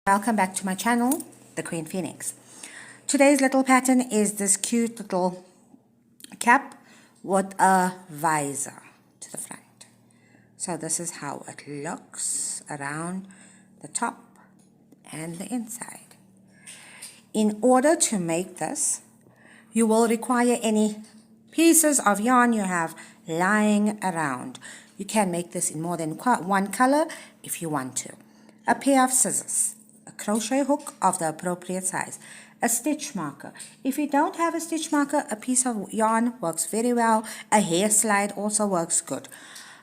Welcome back to my channel, The Queen Phoenix. Today's little pattern is this cute little cap with a visor to the front. So this is how it looks around the top and the inside. In order to make this, you will require any pieces of yarn you have lying around. You can make this in more than one color if you want to. A pair of scissors, a crochet hook of the appropriate size, a stitch marker. If you don't have a stitch marker, a piece of yarn works very well. A hair slide also works good.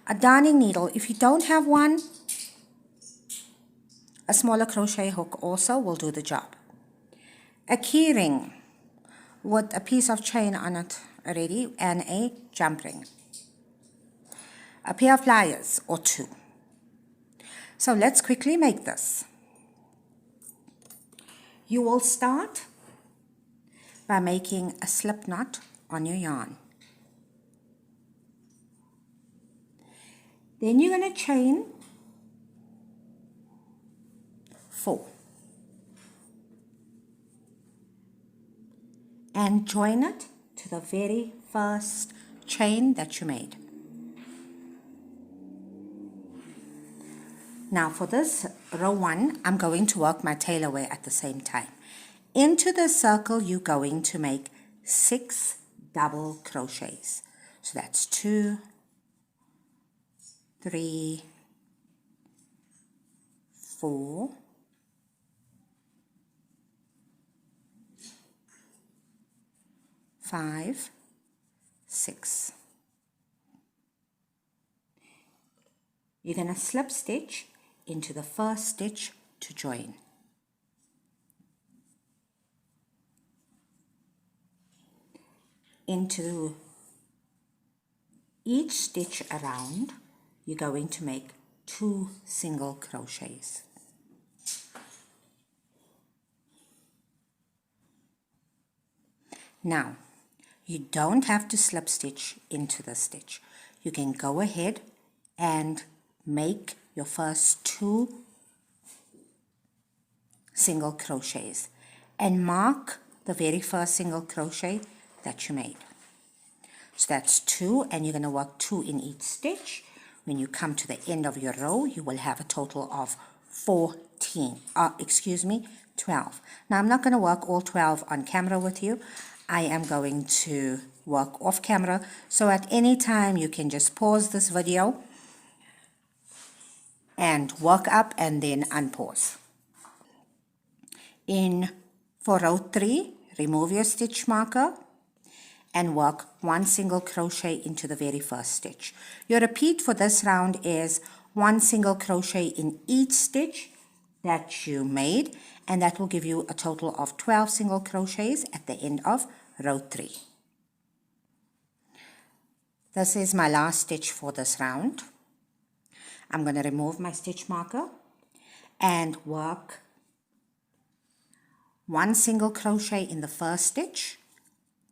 A darning needle. If you don't have one, a smaller crochet hook also will do the job. A key ring with a piece of chain on it already and a jump ring. A pair of pliers or two. So let's quickly make this. You will start by making a slip knot on your yarn. Then you're going to chain 4 and join it to the very first chain that you made. Now for this row 1, I'm going to work my tail away at the same time. Into the circle, you're going to make 6 double crochets. So that's 2, 3, 4, 5, 6. You're going to slip stitch into the first stitch to join. Into each stitch around, you're going to make 2 single crochets. Now, you don't have to slip stitch into the stitch. You can go ahead and make your first 2 single crochets and mark the very first single crochet that you made. So that's 2, and you're going to work 2 in each stitch. When you come to the end of your row, you will have a total of 12. Now I'm not going to work all 12 on camera with you. I am going to work off camera, so at any time you can just pause this video and work up and then unpause. For row 3, remove your stitch marker and work 1 single crochet into the very first stitch. Your repeat for this round is 1 single crochet in each stitch that you made, and that will give you a total of 12 single crochets at the end of row 3. This is my last stitch for this round. I'm going to remove my stitch marker and work 1 single crochet in the first stitch,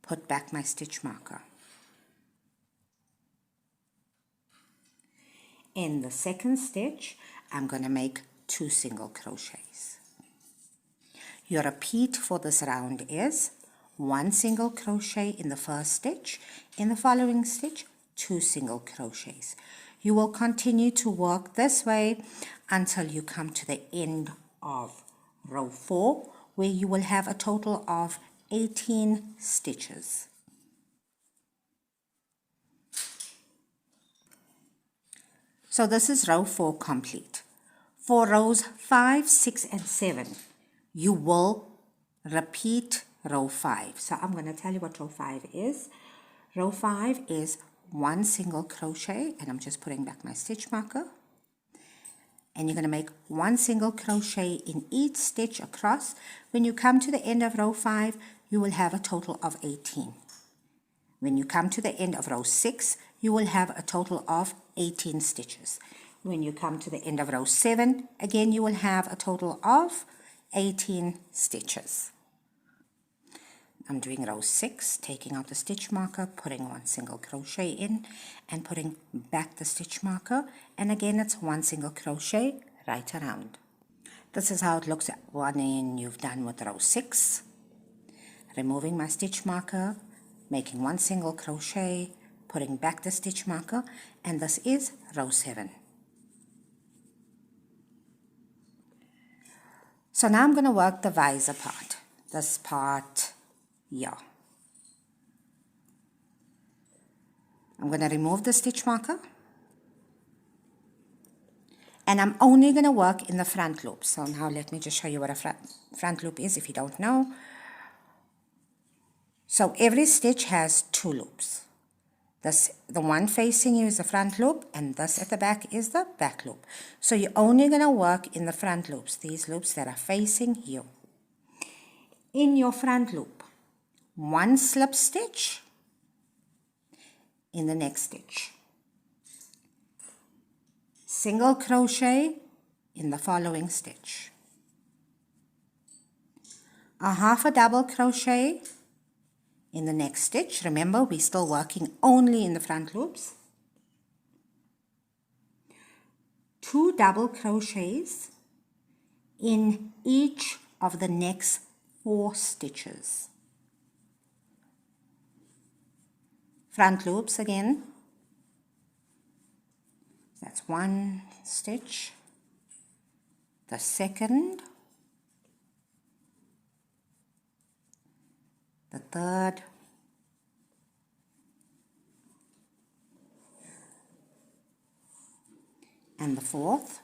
put back my stitch marker. In the second stitch, I'm going to make 2 single crochets. Your repeat for this round is 1 single crochet in the first stitch. In the following stitch, 2 single crochets. You will continue to work this way until you come to the end of row 4, where you will have a total of 18 stitches. So this is row 4 complete. For rows 5, 6, and 7, you will repeat row 5. So I'm going to tell you what row 5 is. Row 5 is 1 single crochet, and I'm just putting back my stitch marker. And you're going to make 1 single crochet in each stitch across. When you come to the end of row 5, you will have a total of 18. When you come to the end of row 6, you will have a total of 18 stitches. When you come to the end of row 7, again you will have a total of 18 stitches. I'm doing row 6, taking out the stitch marker, putting 1 single crochet in and putting back the stitch marker, and again it's 1 single crochet right around. This is how it looks when you've done with row 6. Removing my stitch marker, making 1 single crochet, putting back the stitch marker, and this is row 7. So now I'm going to work the visor part, this part here. I'm going to remove the stitch marker, and I'm only going to work in the front loop. So now let me just show you what a front loop is if you don't know. So every stitch has 2 loops. The one facing you is the front loop, and this at the back is the back loop. So you're only going to work in the front loops, these loops that are facing you. In your front loop, 1 slip stitch in the next stitch. Single crochet in the following stitch. A half a double crochet in the next stitch. Remember, we're still working only in the front loops. 2 double crochets in each of the next 4 stitches. Front loops again. That's 1 stitch, the second, the third, and the fourth,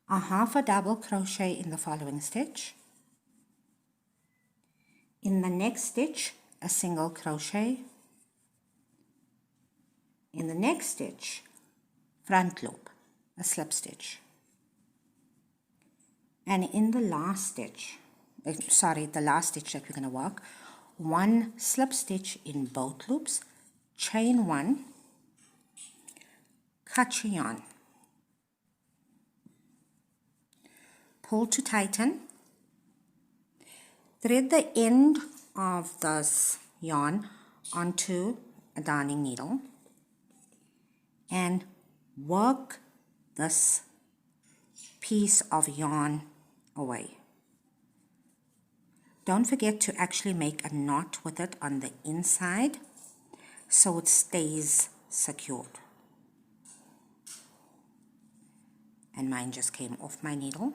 a half a double crochet in the following stitch. In the next stitch, a single crochet. In the next stitch, front loop, a slip stitch. And in the last stitch, the last stitch that we're going to work, 1 slip stitch in both loops, chain 1, cut your yarn, pull to tighten, thread the end of this yarn onto a darning needle and work this piece of yarn away. Don't forget to actually make a knot with it on the inside so it stays secured. And mine just came off my needle.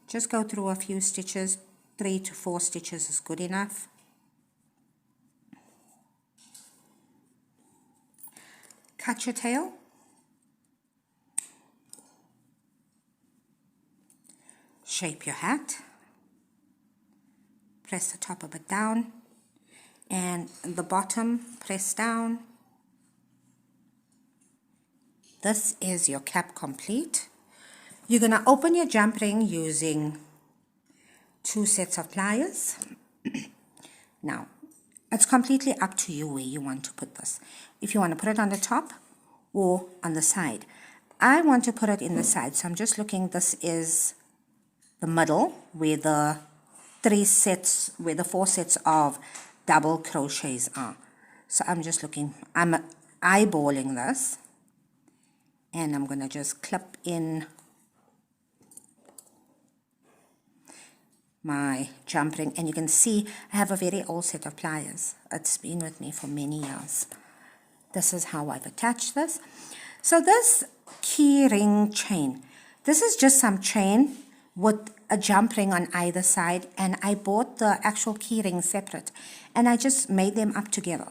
Just go through a few stitches, 3 to 4 stitches is good enough. Cut your tail. Shape your hat. Press the top of it down. And the bottom, press down. This is your cap complete. You're going to open your jump ring using 2 sets of pliers. Now, it's completely up to you where you want to put this. If you want to put it on the top or on the side. I want to put it in the side, so I'm just looking, this is the middle where the 4 sets of double crochets are. So I'm just looking, I'm eyeballing this, and I'm going to just clip in my jump ring, and you can see I have a very old set of pliers. It's been with me for many years. This is how I've attached this. So this key ring chain, this is just some chain with a jump ring on either side, and I bought the actual key ring separate and I just made them up together.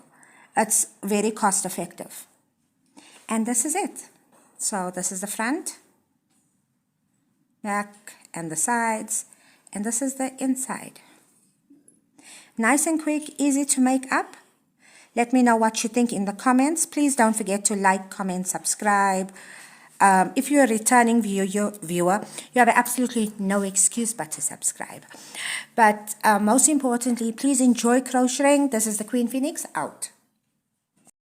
It's very cost effective, and this is it. So this is the front, back, and the sides. And this is the inside. Nice and quick, easy to make up. Let me know what you think in the comments. Please don't forget to like, comment, subscribe. If you're a returning viewer, you have absolutely no excuse but to subscribe. But most importantly, please enjoy crocheting. This is the Queen Phoenix out.